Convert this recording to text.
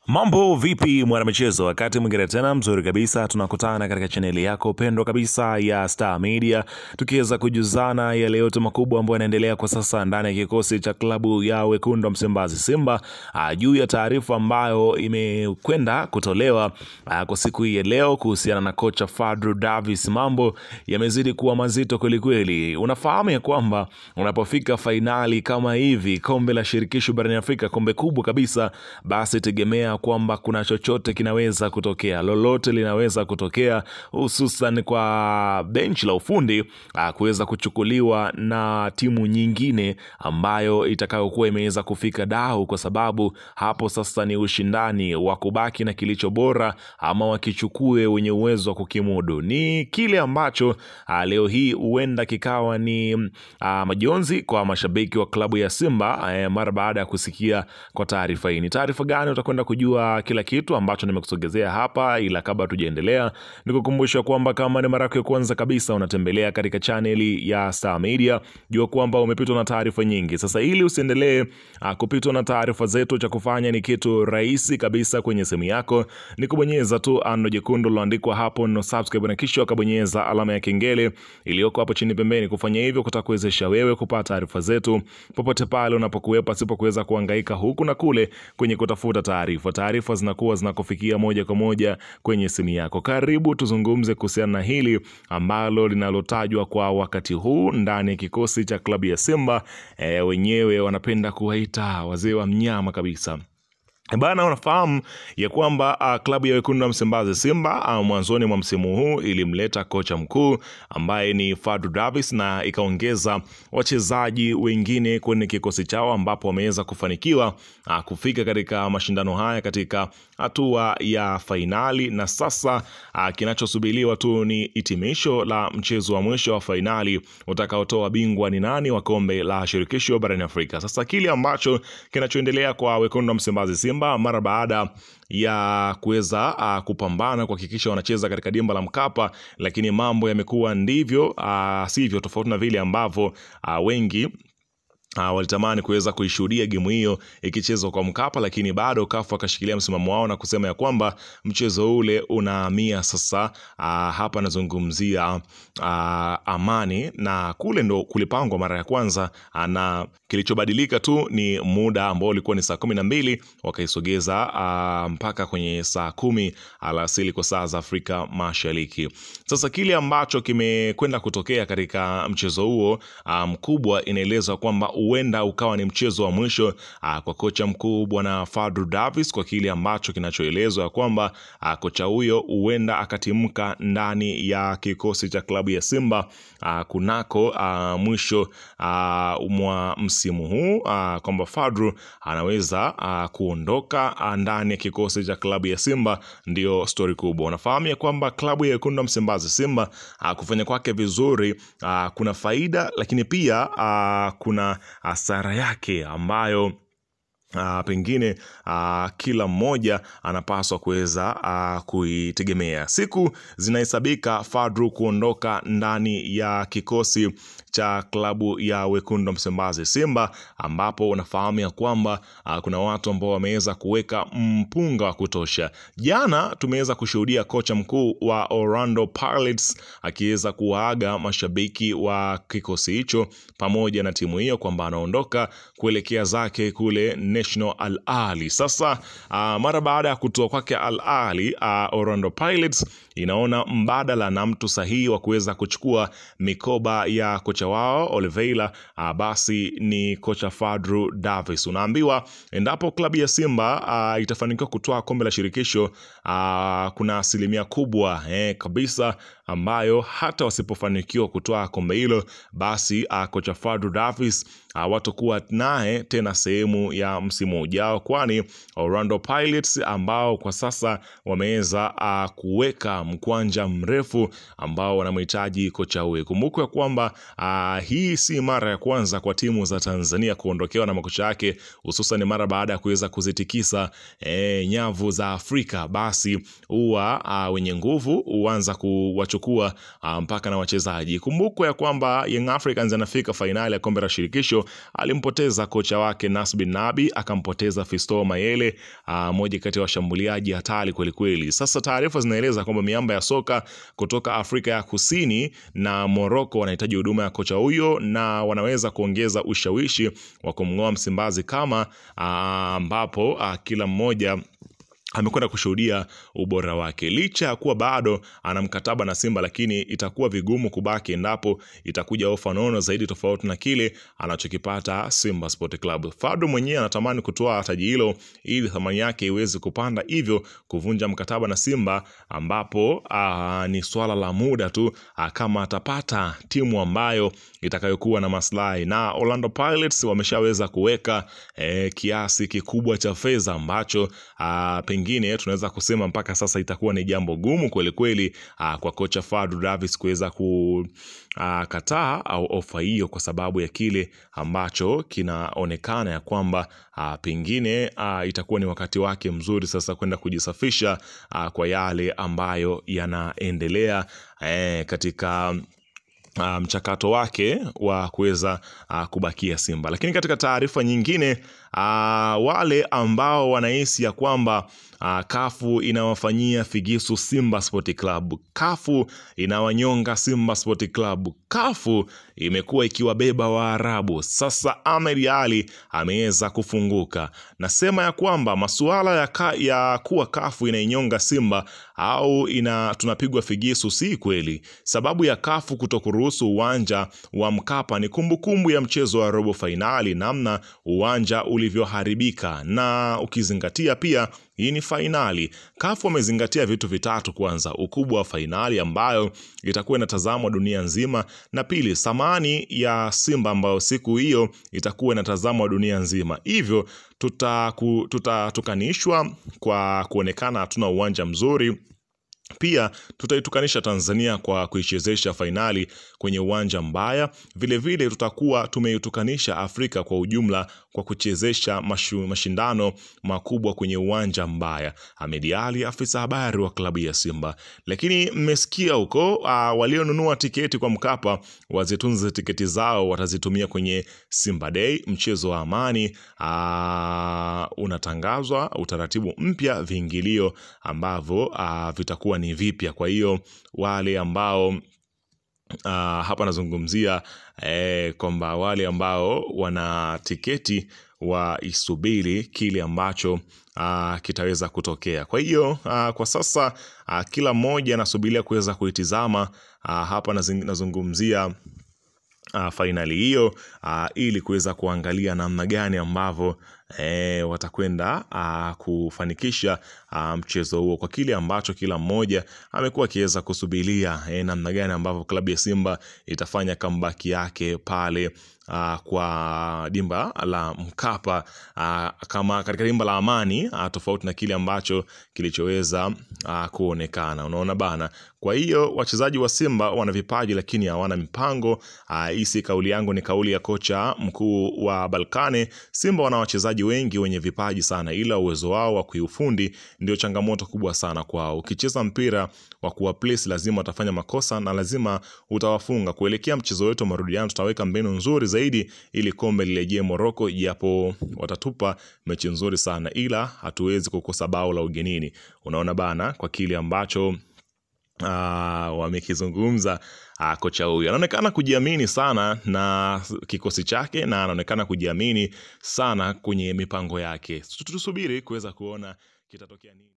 Mambo vipi mwanamichezo, wakati mwingine tena mzuri kabisa tunakutana katika chaneli yako pendwa kabisa ya Star Media, tukiweza kujuzana yale yote makubwa ambayo yanaendelea kwa sasa ndani ya kikosi cha klabu ya Wekundu wa Msimbazi Simba, juu ya taarifa ambayo imekwenda kutolewa kwa siku hii ya leo kuhusiana na kocha Fadlu Davis. Mambo yamezidi kuwa mazito kweli kweli. Unafahamu ya kwamba unapofika fainali kama hivi, kombe la shirikisho barani Afrika, kombe kubwa kabisa, basi tegemea kwamba kuna chochote kinaweza kutokea, lolote linaweza kutokea, hususan kwa bench la ufundi kuweza kuchukuliwa na timu nyingine ambayo itakayokuwa imeweza kufika dau, kwa sababu hapo sasa ni ushindani wa kubaki na kilicho bora ama wakichukue wenye uwezo wa kukimudu. Ni kile ambacho leo hii huenda kikawa ni majonzi kwa mashabiki wa klabu ya Simba mara baada ya kusikia kwa taarifa hii. Ni taarifa gani? Utakwenda kujua kila kitu ambacho nimekusogezea hapa, ila kabla tujaendelea nikukumbusha kwamba kama ni mara yako ya kwanza kabisa unatembelea katika chaneli ya Star Media, jua kwamba umepitwa na taarifa nyingi. Sasa ili usiendelee kupitwa na taarifa zetu, cha kufanya ni kitu rahisi kabisa kwenye simu yako, ni kubonyeza tu ano jekundu liloandikwa hapo no subscribe, na kisha ukabonyeza alama ya kengele iliyoko hapo chini pembeni. Kufanya hivyo kutakuwezesha wewe kupata taarifa zetu popote pale unapokuwepo, pasipo kuweza kuhangaika huku na kule kwenye kutafuta taarifa. Taarifa zinakuwa zinakufikia moja kwa moja kwenye simu yako. Karibu tuzungumze kuhusiana na hili ambalo linalotajwa kwa wakati huu ndani ya kikosi cha klabu ya Simba. Wenyewe wanapenda kuwaita wazee wa mnyama kabisa. Bana, unafahamu ya kwamba klabu ya Wekundu wa Msimbazi Simba mwanzoni mwa msimu huu ilimleta kocha mkuu ambaye ni Fadlu Davis, na ikaongeza wachezaji wengine kwenye kikosi chao, ambapo wameweza kufanikiwa kufika katika mashindano haya katika hatua ya fainali. Na sasa kinachosubiriwa tu ni hitimisho la mchezo wa mwisho wa fainali utakaotoa bingwa ni nani wa kombe la shirikisho barani Afrika. Sasa kile ambacho kinachoendelea kwa Wekundu wa Msimbazi Simba mara baada ya kuweza kupambana kuhakikisha wanacheza katika dimba la Mkapa, lakini mambo yamekuwa ndivyo sivyo, tofauti na vile ambavyo wengi walitamani kuweza kuishuhudia game hiyo ikichezwa kwa Mkapa, lakini bado CAF akashikilia msimamo wao na kusema ya kwamba mchezo ule unahamia sasa. Hapa nazungumzia Amani, na kule ndo kulipangwa mara ya kwanza, na kilichobadilika tu ni muda ambao ulikuwa ni saa 12 wakaisogeza mpaka kwenye saa 10 alasiri kwa saa za Afrika Mashariki. Sasa kile ambacho kimekwenda kutokea katika mchezo huo mkubwa, inaelezwa kwamba huenda ukawa ni mchezo wa mwisho kwa kocha mkuu bwana Fadlu Davis, kwa kile ambacho kinachoelezwa kwamba kocha huyo huenda akatimka ndani ya kikosi cha klabu ya Simba kunako mwisho mwa msimu huu, kwamba Fadlu anaweza kuondoka ndani ya kikosi cha klabu ya Simba. Ndio story kubwa. Unafahamu ya kwamba klabu ya Wekundu wa Msimbazi Simba kufanya kwake vizuri kuna faida, lakini pia kuna hasara yake ambayo pengine kila mmoja anapaswa kuweza kuitegemea. Siku zinahesabika Fadlu kuondoka ndani ya kikosi cha klabu ya Wekundu wa Msimbazi Simba, ambapo unafahamu ya kwamba kuna watu ambao wameweza kuweka mpunga wa kutosha. Jana tumeweza kushuhudia kocha mkuu wa Orlando Pirates akiweza kuwaaga mashabiki wa kikosi hicho pamoja na timu hiyo kwamba anaondoka kuelekea zake kule National Al Ahly. Sasa mara baada ya kutoa kwake Al Ahly, Orlando Pirates inaona mbadala na mtu sahihi wa kuweza kuchukua mikoba ya kocha wao Oliveira, basi ni kocha Fadlu Davis. Unaambiwa endapo klabu ya Simba itafanikiwa kutoa kombe la shirikisho, kuna asilimia kubwa kabisa ambayo hata wasipofanikiwa kutoa kombe hilo, basi kocha Fadlu Davis watakuwa naye tena sehemu ya msimu ujao, kwani Orlando Pirates ambao kwa sasa wameweza kuweka mkwanja mrefu ambao wanamhitaji kocha huyo. Kumbuka kwamba hii si mara ya kwanza kwa timu za Tanzania kuondokewa na makocha yake, hususan mara baada ya kuweza kuzitikisa nyavu za Afrika. Basi huwa wenye nguvu huanza kuchukua mpaka na wachezaji. Kumbukwe ya kwamba Young Africans anafika fainali ya kombe la shirikisho, alimpoteza kocha wake Nasbi Nabi, akampoteza Fisto Mayele, moja kati ya washambuliaji hatari kweli kweli. Sasa taarifa zinaeleza kwamba miamba ya soka kutoka Afrika ya Kusini na Morocco wanahitaji huduma ya kocha huyo, na wanaweza kuongeza ushawishi wa kumngoa Msimbazi kama ambapo kila mmoja amekwenda kushuhudia ubora wake. Licha ya kuwa bado ana mkataba na Simba, lakini itakuwa vigumu kubaki endapo itakuja ofa nono zaidi tofauti na kile anachokipata Simba Sport Club. Fadu mwenyewe anatamani kutoa taji hilo ili thamani yake iweze kupanda, hivyo kuvunja mkataba na Simba, ambapo ni swala la muda tu kama atapata timu ambayo itakayokuwa na maslahi. Na Orlando Pirates wameshaweza kuweka kiasi kikubwa cha fedha ambacho pengine tunaweza kusema mpaka sasa itakuwa ni jambo gumu kweli kweli kwa kocha Fadu Davis kuweza kukataa au ofa hiyo, kwa sababu ya kile ambacho kinaonekana ya kwamba pengine itakuwa ni wakati wake mzuri sasa kwenda kujisafisha kwa yale ambayo yanaendelea katika mchakato wake wa kuweza kubakia Simba. Lakini katika taarifa nyingine, wale ambao wanahisi ya kwamba kafu inawafanyia figisu Simba Sport Club, kafu inawanyonga Simba Sport Club, kafu imekuwa ikiwabeba Waarabu. Sasa Ahmed Ally ameweza kufunguka, nasema ya kwamba masuala ya kuwa kafu inainyonga Simba au tunapigwa figisu si kweli. Sababu ya kafu kutokuruhusu uwanja wa Mkapa ni kumbukumbu ya mchezo wa robo fainali, namna uwanja ulivyoharibika, na ukizingatia pia hii ni fainali. Kafu wamezingatia vitu vitatu: kwanza, ukubwa wa fainali ambayo itakuwa inatazamwa dunia nzima, na pili, thamani ya Simba ambayo siku hiyo itakuwa inatazamwa dunia nzima. Hivyo tutatukanishwa kwa kuonekana hatuna uwanja mzuri. Pia tutaitukanisha Tanzania kwa kuichezesha fainali kwenye uwanja mbaya. Vile vile tutakuwa tumeitukanisha Afrika kwa ujumla kwa kuchezesha mashindano makubwa kwenye uwanja mbaya. Ahmed Ally, afisa habari wa klabu ya Simba. Lakini mmesikia huko walionunua tiketi kwa Mkapa wazitunze tiketi zao, watazitumia kwenye Simba Day. Mchezo wa amani unatangazwa, utaratibu mpya, viingilio ambavyo vitakuwa ni vipya. Kwa hiyo wale ambao hapa nazungumzia kwamba wale ambao wana tiketi waisubiri kile ambacho kitaweza kutokea. Kwa hiyo kwa sasa kila mmoja anasubiria kuweza kuitizama. Hapa nazungumzia fainali hiyo ili kuweza kuangalia namna gani ambavyo watakwenda kufanikisha mchezo huo, kwa kile ambacho kila mmoja amekuwa akiweza kusubiria namna gani ambavyo klabu ya Simba itafanya comeback yake pale kwa dimba la Mkapa, kama katika dimba la Amani, tofauti na kile ambacho kilichoweza kuonekana. Unaona bana. Kwa hiyo wachezaji wa Simba wana vipaji lakini hawana mipango. Hii si kauli yangu, ni kauli ya kocha mkuu wa Balkane. Simba wana wachezaji wengi wenye vipaji sana, ila uwezo wao wa kiufundi ndio changamoto kubwa sana kwao. Ukicheza mpira wa kuwa place lazima utafanya makosa na lazima utawafunga. Kuelekea mchezo wetu wa marudiano tutaweka mbinu nzuri zaidi ili kombe lirejee Morocco, japo watatupa mechi nzuri sana, ila hatuwezi kukosa bao la ugenini. Unaona bana, kwa kile ambacho wamekizungumza kocha huyu. Anaonekana kujiamini sana na kikosi chake, na anaonekana kujiamini sana kwenye mipango yake. Tutusubiri kuweza kuona kitatokea nini.